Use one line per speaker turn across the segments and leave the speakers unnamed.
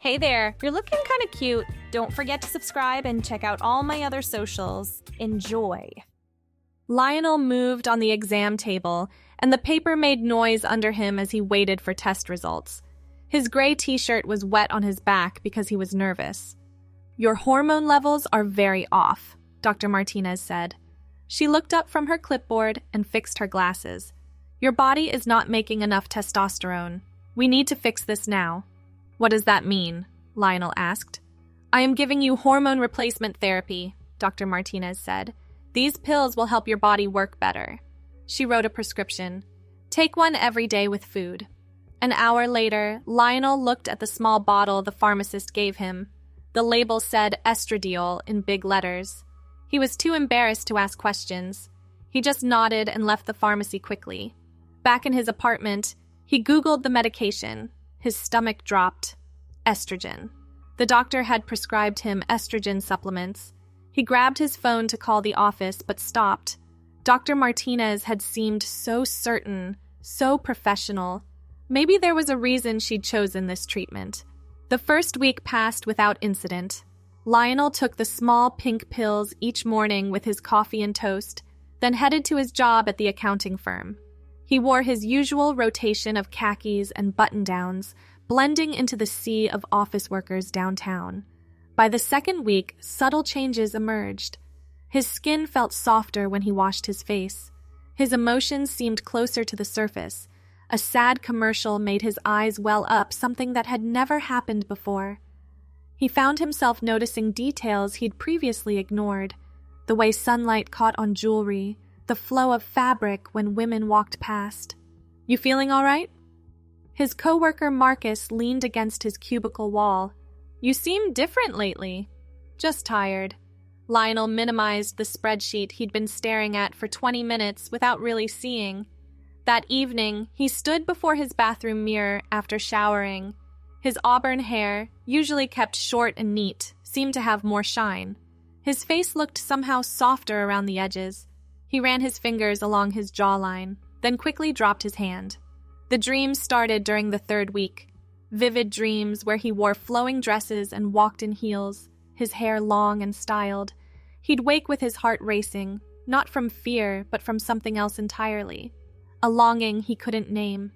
Hey there, you're looking kind of cute. Don't forget to subscribe and check out all my other socials. Enjoy. Lionel moved on the exam table, and the paper made noise under him as he waited for test results. His gray t-shirt was wet on his back because he was nervous. "Your hormone levels are very off," Dr. Martinez said. She looked up from her clipboard and fixed her glasses. "Your body is not making enough testosterone. We need to fix this now." "What does that mean?" Lionel asked. "I am giving you hormone replacement therapy," Dr. Martinez said. "These pills will help your body work better." She wrote a prescription. "Take one every day with food." An hour later, Lionel looked at the small bottle the pharmacist gave him. The label said estradiol in big letters. He was too embarrassed to ask questions. He just nodded and left the pharmacy quickly. Back in his apartment, he Googled the medication. His stomach dropped. Estrogen. The doctor had prescribed him estrogen supplements. He grabbed his phone to call the office, but stopped. Dr. Martinez had seemed so certain, so professional. Maybe there was a reason she'd chosen this treatment. The first week passed without incident. Lionel took the small pink pills each morning with his coffee and toast, then headed to his job at the accounting firm. He wore his usual rotation of khakis and button-downs, blending into the sea of office workers downtown. By the second week, subtle changes emerged. His skin felt softer when he washed his face. His emotions seemed closer to the surface. A sad commercial made his eyes well up, something that had never happened before. He found himself noticing details he'd previously ignored. The way sunlight caught on jewelry, the flow of fabric when women walked past. "You feeling all right?" His coworker Marcus leaned against his cubicle wall. "You seem different lately." "Just tired." Lionel minimized the spreadsheet he'd been staring at for 20 minutes without really seeing. That evening, he stood before his bathroom mirror after showering. His auburn hair, usually kept short and neat, seemed to have more shine. His face looked somehow softer around the edges. He ran his fingers along his jawline, then quickly dropped his hand. The dreams started during the third week. Vivid dreams where he wore flowing dresses and walked in heels, his hair long and styled. He'd wake with his heart racing, not from fear, but from something else entirely. A longing he couldn't name.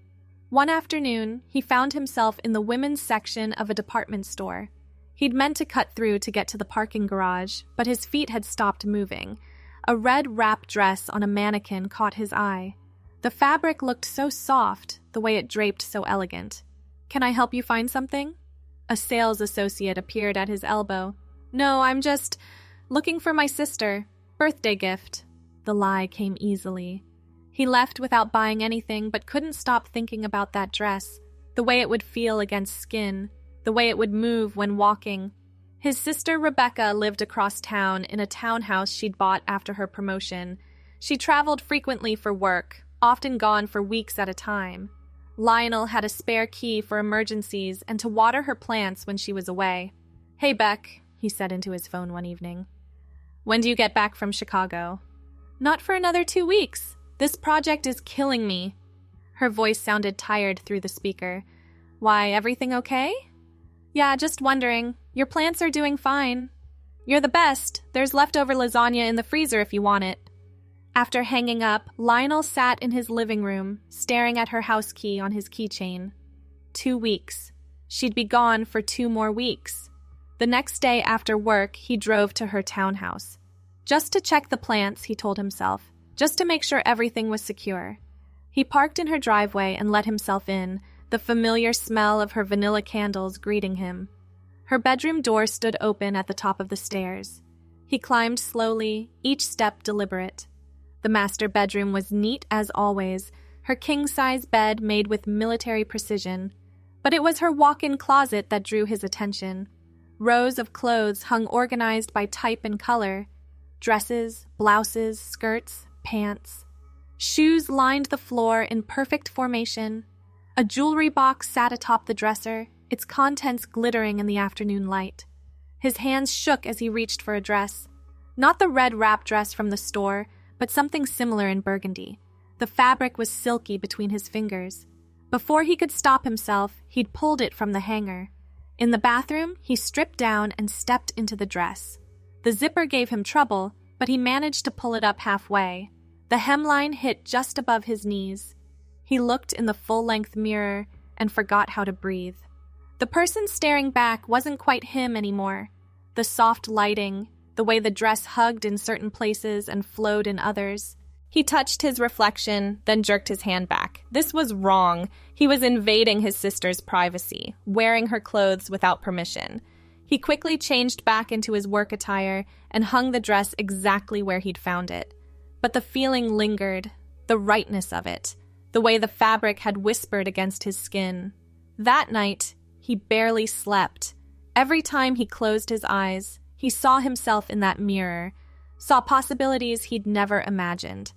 One afternoon, he found himself in the women's section of a department store. He'd meant to cut through to get to the parking garage, but his feet had stopped moving. A red wrap dress on a mannequin caught his eye. The fabric looked so soft, the way it draped so elegant. "Can I help you find something?" A sales associate appeared at his elbow. "No, I'm just looking for my sister. Birthday gift." The lie came easily. He left without buying anything, but couldn't stop thinking about that dress, the way it would feel against skin, the way it would move when walking. His sister Rebecca lived across town in a townhouse she'd bought after her promotion. She traveled frequently for work, often gone for weeks at a time. Lionel had a spare key for emergencies and to water her plants when she was away. "Hey, Beck," he said into his phone one evening. "When do you get back from Chicago?" "Not for another 2 weeks. This project is killing me." Her voice sounded tired through the speaker. "Why, everything okay?" "Yeah, just wondering. Your plants are doing fine." "You're the best. There's leftover lasagna in the freezer if you want it." After hanging up, Lionel sat in his living room, staring at her house key on his keychain. 2 weeks. She'd be gone for 2 more weeks. The next day after work, he drove to her townhouse. Just to check the plants, he told himself. Just to make sure everything was secure. He parked in her driveway and let himself in, the familiar smell of her vanilla candles greeting him. Her bedroom door stood open at the top of the stairs. He climbed slowly, each step deliberate. The master bedroom was neat as always, her king-size bed made with military precision. But it was her walk-in closet that drew his attention. Rows of clothes hung organized by type and color. Dresses, blouses, skirts, pants. Shoes lined the floor in perfect formation. A jewelry box sat atop the dresser, its contents glittering in the afternoon light. His hands shook as he reached for a dress. Not the red wrap dress from the store, but something similar in burgundy. The fabric was silky between his fingers. Before he could stop himself, he'd pulled it from the hanger. In the bathroom, he stripped down and stepped into the dress. The zipper gave him trouble, but he managed to pull it up halfway. The hemline hit just above his knees. He looked in the full-length mirror and forgot how to breathe. The person staring back wasn't quite him anymore. The soft lighting, the way the dress hugged in certain places and flowed in others. He touched his reflection, then jerked his hand back. This was wrong. He was invading his sister's privacy, wearing her clothes without permission. He quickly changed back into his work attire and hung the dress exactly where he'd found it. But the feeling lingered, the rightness of it, the way the fabric had whispered against his skin. That night, he barely slept. Every time he closed his eyes, he saw himself in that mirror, saw possibilities he'd never imagined.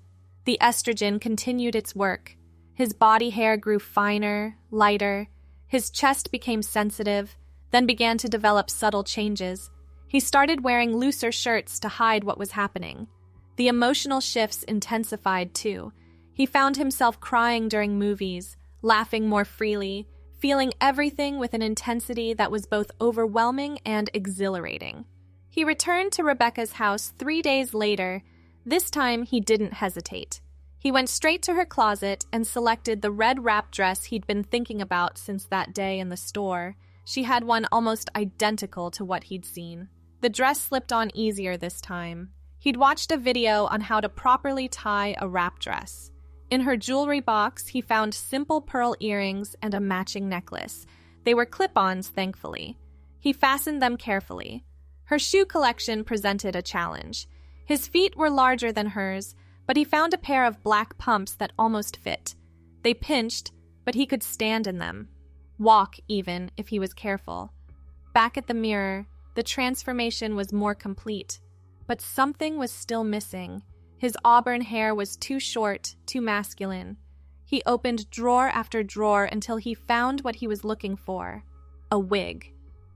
The estrogen continued its work. His body hair grew finer, lighter. His chest became sensitive, then began to develop subtle changes. He started wearing looser shirts to hide what was happening. The emotional shifts intensified too. He found himself crying during movies, laughing more freely, feeling everything with an intensity that was both overwhelming and exhilarating. He returned to Rebecca's house 3 days later. This time, he didn't hesitate. He went straight to her closet and selected the red wrap dress he'd been thinking about since that day in the store. She had one almost identical to what he'd seen. The dress slipped on easier this time. He'd watched a video on how to properly tie a wrap dress. In her jewelry box, he found simple pearl earrings and a matching necklace. They were clip-ons, thankfully. He fastened them carefully. Her shoe collection presented a challenge. His feet were larger than hers, but he found a pair of black pumps that almost fit. They pinched, but he could stand in them. Walk, even, if he was careful. Back at the mirror, the transformation was more complete. But something was still missing. His auburn hair was too short, too masculine. He opened drawer after drawer until he found what he was looking for. A wig.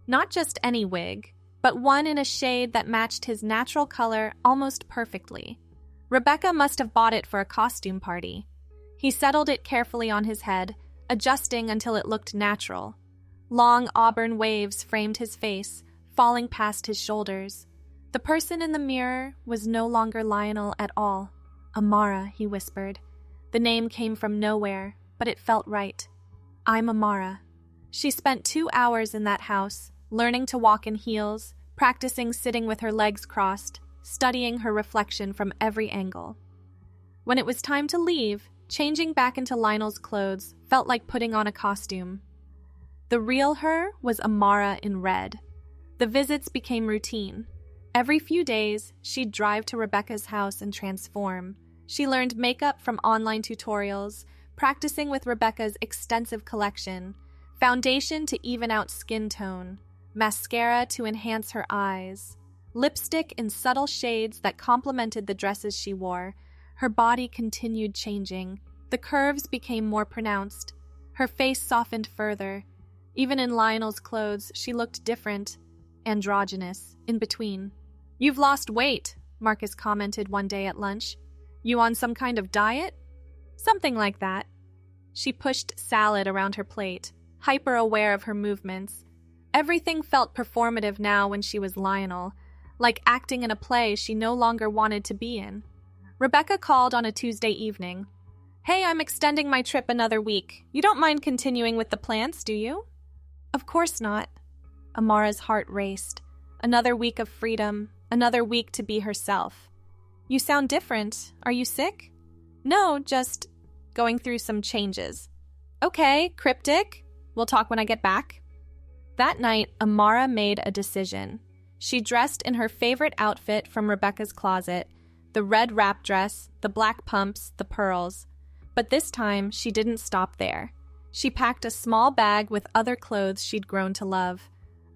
Not just any wig, but one in a shade that matched his natural color almost perfectly. Rebecca must have bought it for a costume party. He settled it carefully on his head, adjusting until it looked natural. Long auburn waves framed his face, falling past his shoulders. The person in the mirror was no longer Lionel at all. Amara, he whispered. The name came from nowhere, but it felt right. I'm Amara. She spent 2 hours in that house, learning to walk in heels, practicing sitting with her legs crossed, studying her reflection from every angle. When it was time to leave, changing back into Lionel's clothes felt like putting on a costume. The real her was Amara in red. The visits became routine. Every few days, she'd drive to Rebecca's house and transform. She learned makeup from online tutorials, practicing with Rebecca's extensive collection, foundation to even out skin tone, mascara to enhance her eyes, lipstick in subtle shades that complemented the dresses she wore. Her body continued changing. The curves became more pronounced. Her face softened further. Even in Lionel's clothes, she looked different, androgynous, in between. You've lost weight, Marcus commented one day at lunch. You on some kind of diet? Something like that. She pushed salad around her plate, hyper-aware of her movements. Everything felt performative now when she was Lionel, like acting in a play she no longer wanted to be in. Rebecca called on a Tuesday evening. Hey, I'm extending my trip another week. You don't mind continuing with the plants, do you? Of course not. Amara's heart raced. Another week of freedom, another week to be herself. You sound different. Are you sick? No, just going through some changes. Okay, cryptic. We'll talk when I get back. That night, Amara made a decision. She dressed in her favorite outfit from Rebecca's closet, the red wrap dress, the black pumps, the pearls. But this time, she didn't stop there. She packed a small bag with other clothes she'd grown to love.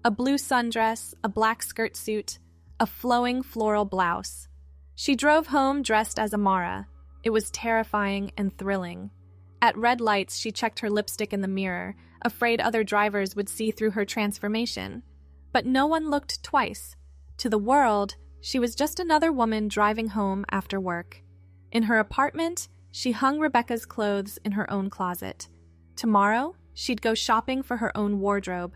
A blue sundress, a black skirt suit, a flowing floral blouse. She drove home dressed as Amara. It was terrifying and thrilling. At red lights, she checked her lipstick in the mirror, afraid other drivers would see through her transformation. But no one looked twice. To the world, she was just another woman driving home after work. In her apartment, she hung Rebecca's clothes in her own closet. Tomorrow, she'd go shopping for her own wardrobe.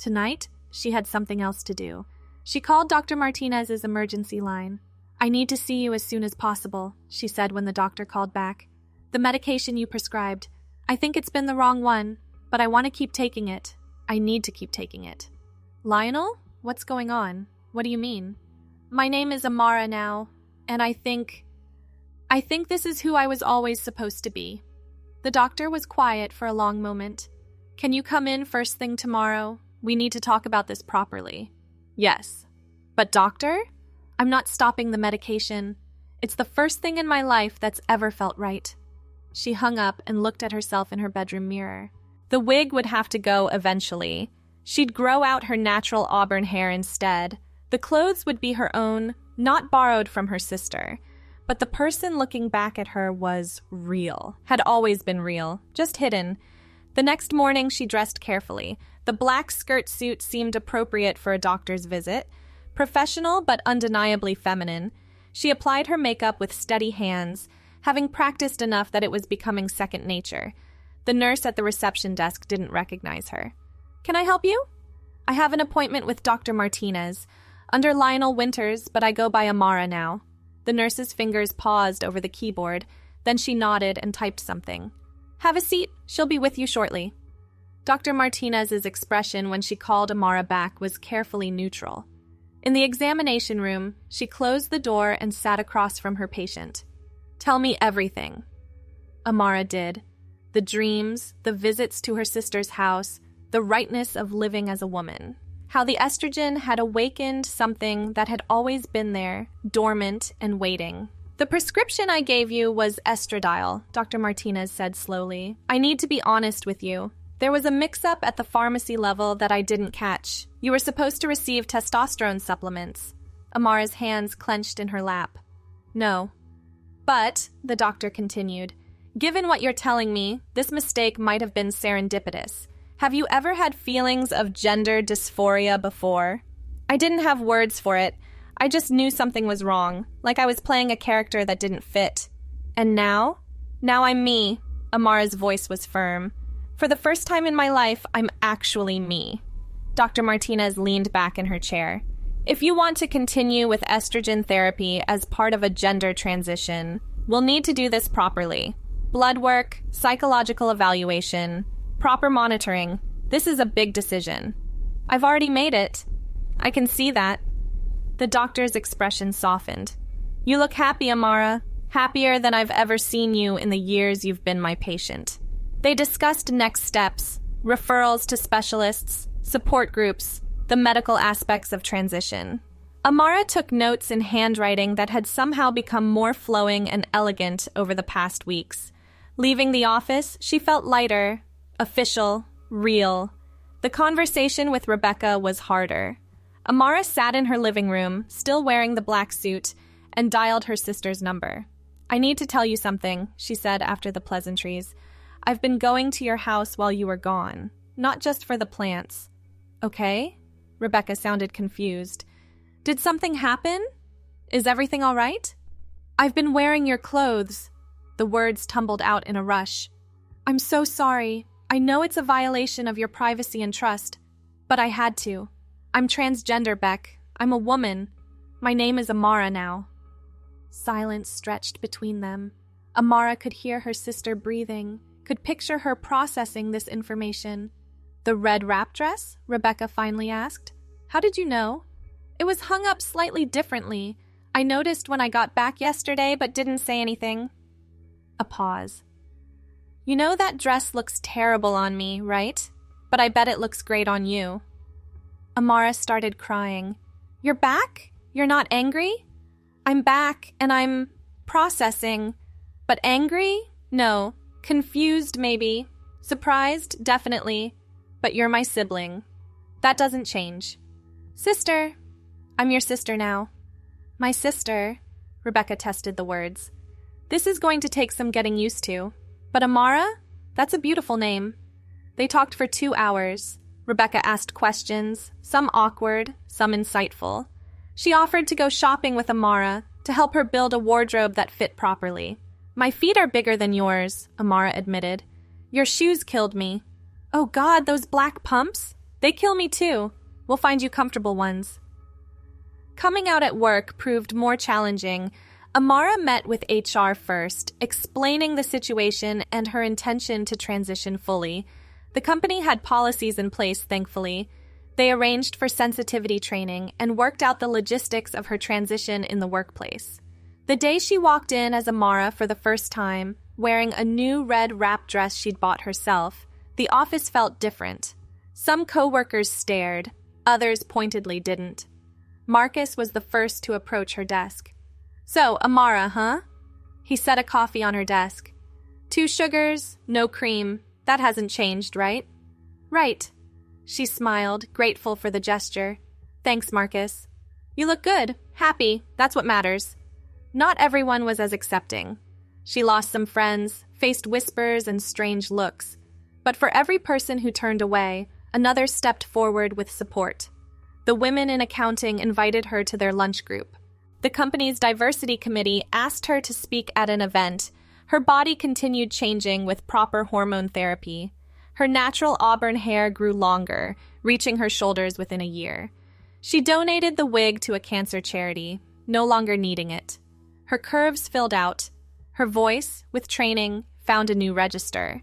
Tonight, she had something else to do. She called Dr. Martinez's emergency line. "I need to see you as soon as possible," she said when the doctor called back. "The medication you prescribed. I think it's been the wrong one, but I want to keep taking it. I need to keep taking it." "Lionel? What's going on? What do you mean?" "My name is Amara now, and I think this is who I was always supposed to be." The doctor was quiet for a long moment. "Can you come in first thing tomorrow? We need to talk about this properly." "Yes." "But doctor? I'm not stopping the medication. It's the first thing in my life that's ever felt right." She hung up and looked at herself in her bedroom mirror. The wig would have to go eventually. She'd grow out her natural auburn hair instead. The clothes would be her own, not borrowed from her sister. But the person looking back at her was real, had always been real, just hidden. The next morning, she dressed carefully. The black skirt suit seemed appropriate for a doctor's visit. Professional, but undeniably feminine. She applied her makeup with steady hands, having practiced enough that it was becoming second nature. The nurse at the reception desk didn't recognize her. "Can I help you?" "I have an appointment with Dr. Martinez. Under Lionel Winters, but I go by Amara now." The nurse's fingers paused over the keyboard, then she nodded and typed something. "Have a seat. She'll be with you shortly." Dr. Martinez's expression when she called Amara back was carefully neutral. In the examination room, she closed the door and sat across from her patient. "Tell me everything." Amara did. The dreams, the visits to her sister's house, the rightness of living as a woman. How the estrogen had awakened something that had always been there, dormant and waiting. "The prescription I gave you was estradiol," Dr. Martinez said slowly. "I need to be honest with you. There was a mix-up at the pharmacy level that I didn't catch. You were supposed to receive testosterone supplements." Amara's hands clenched in her lap. "No. But," the doctor continued, "given what you're telling me, this mistake might have been serendipitous. Have you ever had feelings of gender dysphoria before?" "I didn't have words for it. I just knew something was wrong, like I was playing a character that didn't fit." "And now? Now I'm me." Amara's voice was firm. "For the first time in my life, I'm actually me." Dr. Martinez leaned back in her chair. "If you want to continue with estrogen therapy as part of a gender transition, we'll need to do this properly. Blood work, psychological evaluation, proper monitoring. This is a big decision." "I've already made it." "I can see that." The doctor's expression softened. "You look happy, Amara. Happier than I've ever seen you in the years you've been my patient." They discussed next steps, referrals to specialists, support groups, the medical aspects of transition. Amara took notes in handwriting that had somehow become more flowing and elegant over the past weeks. Leaving the office, she felt lighter, official, real. The conversation with Rebecca was harder. Amara sat in her living room, still wearing the black suit, and dialed her sister's number. "I need to tell you something," she said after the pleasantries. "I've been going to your house while you were gone, not just for the plants." "Okay?" Rebecca sounded confused. "Did something happen? Is everything all right?" "I've been wearing your clothes." The words tumbled out in a rush. "I'm so sorry. I know it's a violation of your privacy and trust, but I had to. I'm transgender, Beck. I'm a woman. My name is Amara now." Silence stretched between them. Amara could hear her sister breathing, could picture her processing this information. "The red wrap dress?" Rebecca finally asked. "How did you know?" "It was hung up slightly differently. I noticed when I got back yesterday but didn't say anything." A pause. "You know that dress looks terrible on me, right? But I bet it looks great on you." Amara started crying. "You're back? You're not angry?" "I'm back, and I'm processing. But angry? No. Confused, maybe. Surprised? Definitely. But you're my sibling. That doesn't change." "Sister." "I'm your sister now." "My sister," Rebecca tested the words. "This is going to take some getting used to. But Amara? That's a beautiful name." They talked for 2 hours. Rebecca asked questions, some awkward, some insightful. She offered to go shopping with Amara to help her build a wardrobe that fit properly. "My feet are bigger than yours," Amara admitted. "Your shoes killed me." "Oh God, those black pumps?" They kill me too. We'll find you comfortable ones. Coming out at work proved more challenging. Amara met with HR first, explaining the situation and her intention to transition fully. The company had policies in place, thankfully. They arranged for sensitivity training and worked out the logistics of her transition in the workplace. The day she walked in as Amara for the first time, wearing a new red wrap dress she'd bought herself, the office felt different. Some coworkers stared, others pointedly didn't. Marcus was the first to approach her desk. "So, Amara, huh?" He set a coffee on her desk. "2 sugars, no cream. That hasn't changed, right?" "Right." She smiled, grateful for the gesture. "Thanks, Marcus." "You look good, happy, that's what matters." Not everyone was as accepting. She lost some friends, faced whispers and strange looks. But for every person who turned away, another stepped forward with support. The women in accounting invited her to their lunch group. The company's diversity committee asked her to speak at an event. Her body continued changing with proper hormone therapy. Her natural auburn hair grew longer, reaching her shoulders within a year. She donated the wig to a cancer charity, no longer needing it. Her curves filled out. Her voice, with training, found a new register.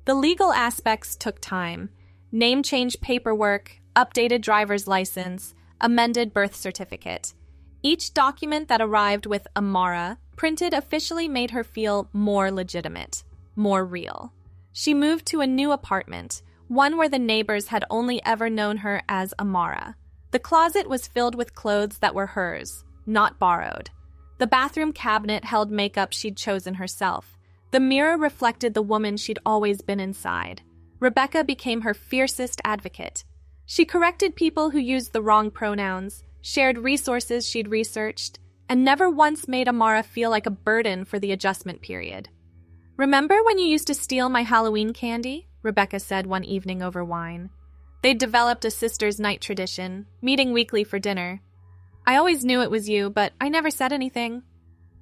The legal aspects took time. Name change paperwork, updated driver's license, amended birth certificate. Each document that arrived with Amara, printed officially, made her feel more legitimate, more real. She moved to a new apartment, one where the neighbors had only ever known her as Amara. The closet was filled with clothes that were hers, not borrowed. The bathroom cabinet held makeup she'd chosen herself. The mirror reflected the woman she'd always been inside. Rebecca became her fiercest advocate. She corrected people who used the wrong pronouns, shared resources she'd researched, and never once made Amara feel like a burden for the adjustment period. "Remember when you used to steal my Halloween candy?" Rebecca said one evening over wine. They'd developed a sisters' night tradition, meeting weekly for dinner. "I always knew it was you, but I never said anything."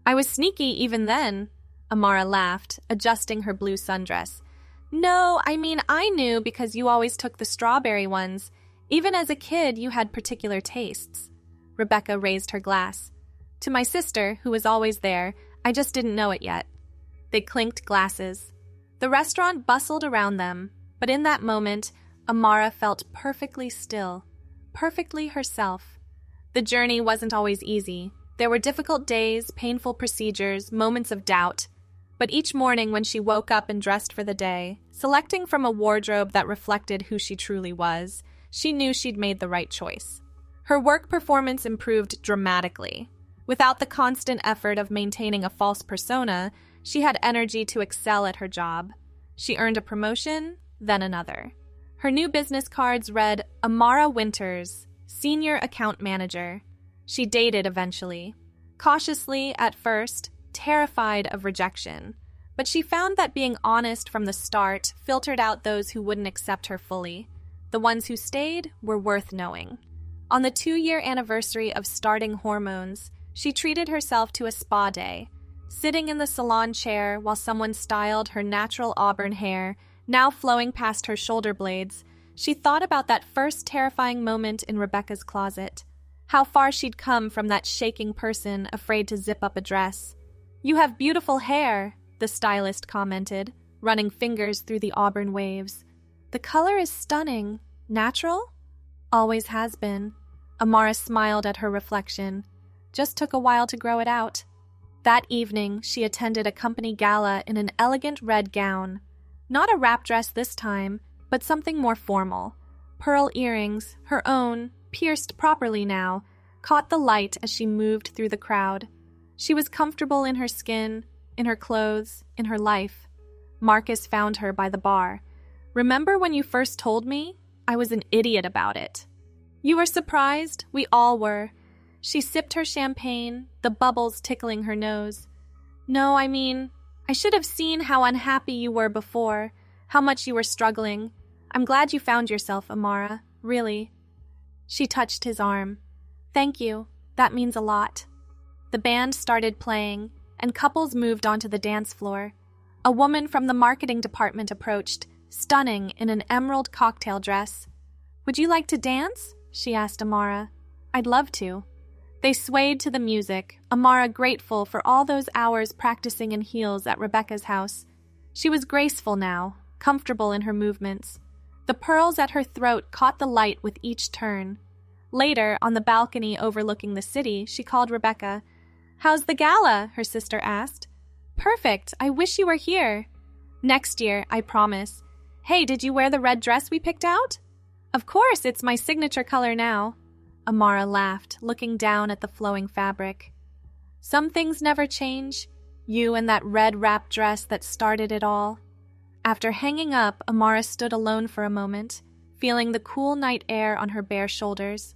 "I was sneaky even then," Amara laughed, adjusting her blue sundress. "No, I mean I knew because you always took the strawberry ones. Even as a kid, you had particular tastes." Rebecca raised her glass. "To my sister, who was always there, I just didn't know it yet." They clinked glasses. The restaurant bustled around them, but in that moment, Amara felt perfectly still, perfectly herself. The journey wasn't always easy. There were difficult days, painful procedures, moments of doubt. But each morning when she woke up and dressed for the day, selecting from a wardrobe that reflected who she truly was, she knew she'd made the right choice. Her work performance improved dramatically. Without the constant effort of maintaining a false persona, she had energy to excel at her job. She earned a promotion, then another. Her new business cards read, Amara Winters, Senior Account Manager. She dated eventually. Cautiously at first, terrified of rejection. But she found that being honest from the start filtered out those who wouldn't accept her fully. The ones who stayed were worth knowing. On the 2-year anniversary of starting hormones, she treated herself to a spa day. Sitting in the salon chair while someone styled her natural auburn hair, now flowing past her shoulder blades, she thought about that first terrifying moment in Rebecca's closet. How far she'd come from that shaking person afraid to zip up a dress. "You have beautiful hair," the stylist commented, running fingers through the auburn waves. "The color is stunning. Natural?" "Always has been." Amara smiled at her reflection. "Just took a while to grow it out." That evening, she attended a company gala in an elegant red gown. Not a wrap dress this time, but something more formal. Pearl earrings, her own, pierced properly now, caught the light as she moved through the crowd. She was comfortable in her skin, in her clothes, in her life. Marcus found her by the bar. "Remember when you first told me? I was an idiot about it." "You were surprised? We all were." She sipped her champagne, the bubbles tickling her nose. "No, I mean, I should have seen how unhappy you were before, how much you were struggling. I'm glad you found yourself, Amara, really." She touched his arm. "Thank you. That means a lot." The band started playing, and couples moved onto the dance floor. A woman from the marketing department approached, stunning in an emerald cocktail dress. "Would you like to dance?" she asked Amara. "I'd love to." They swayed to the music, Amara grateful for all those hours practicing in heels at Rebecca's house. She was graceful now, comfortable in her movements. The pearls at her throat caught the light with each turn. Later, on the balcony overlooking the city, she called Rebecca. "How's the gala?" her sister asked. "Perfect. I wish you were here." "Next year, I promise." "Hey, did you wear the red dress we picked out?" "Of course, it's my signature color now." Amara laughed, looking down at the flowing fabric. "Some things never change. You and that red wrap dress that started it all." After hanging up, Amara stood alone for a moment, feeling the cool night air on her bare shoulders.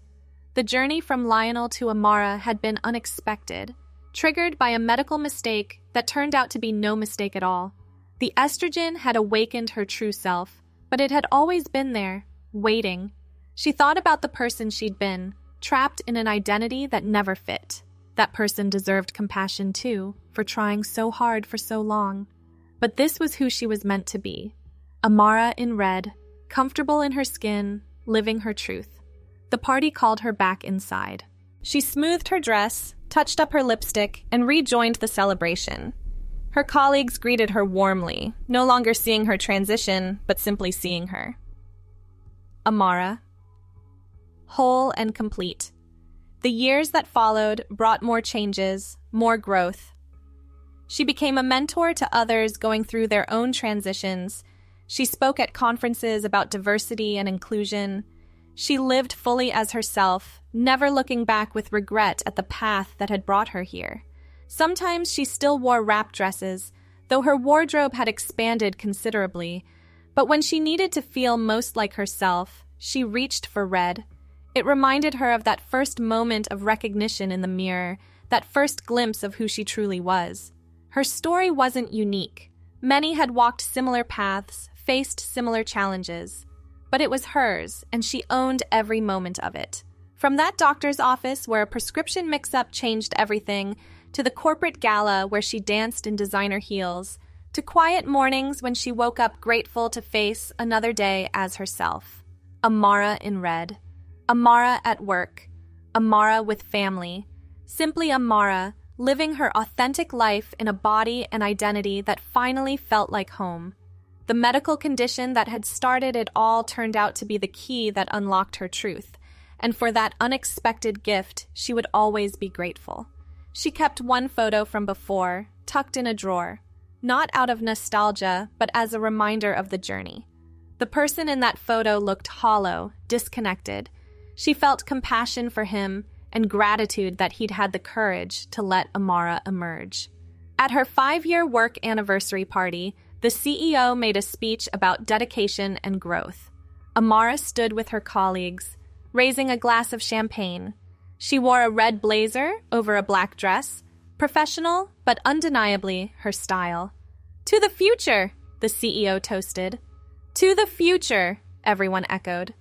The journey from Lionel to Amara had been unexpected, triggered by a medical mistake that turned out to be no mistake at all. The estrogen had awakened her true self, but it had always been there, waiting. She thought about the person she'd been, trapped in an identity that never fit. That person deserved compassion too, for trying so hard for so long. But this was who she was meant to be. Amara in red, comfortable in her skin, living her truth. The party called her back inside. She smoothed her dress, touched up her lipstick, and rejoined the celebration. Her colleagues greeted her warmly, no longer seeing her transition, but simply seeing her. Amara. Whole and complete. The years that followed brought more changes, more growth. She became a mentor to others going through their own transitions. She spoke at conferences about diversity and inclusion. She lived fully as herself, never looking back with regret at the path that had brought her here. Sometimes she still wore wrap dresses, though her wardrobe had expanded considerably. But when she needed to feel most like herself, she reached for red. It reminded her of that first moment of recognition in the mirror, that first glimpse of who she truly was. Her story wasn't unique. Many had walked similar paths, faced similar challenges. But it was hers, and she owned every moment of it. From that doctor's office where a prescription mix-up changed everything, to the corporate gala where she danced in designer heels, to quiet mornings when she woke up grateful to face another day as herself. Amara in red. Amara at work. Amara with family. Simply Amara, living her authentic life in a body and identity that finally felt like home. The medical condition that had started it all turned out to be the key that unlocked her truth, and for that unexpected gift, she would always be grateful. She kept one photo from before, tucked in a drawer, not out of nostalgia, but as a reminder of the journey. The person in that photo looked hollow, disconnected. She felt compassion for him and gratitude that he'd had the courage to let Amara emerge. At her 5-year work anniversary party, the CEO made a speech about dedication and growth. Amara stood with her colleagues, raising a glass of champagne. She wore a red blazer over a black dress, professional but undeniably her style. "To the future," the CEO toasted. "To the future," everyone echoed.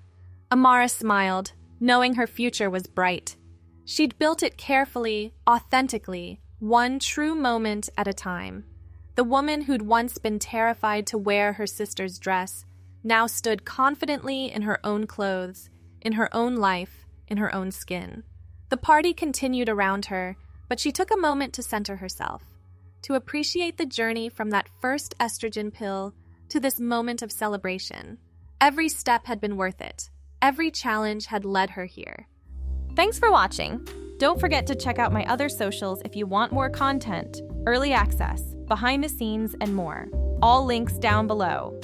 Amara smiled, knowing her future was bright. She'd built it carefully, authentically, one true moment at a time. The woman who'd once been terrified to wear her sister's dress now stood confidently in her own clothes, in her own life, in her own skin. The party continued around her, but she took a moment to center herself, to appreciate the journey from that first estrogen pill to this moment of celebration. Every step had been worth it. Every challenge had led her here. Thanks for watching. Don't forget to check out my other socials if you want more content, early access, behind the scenes, and more. All links down below.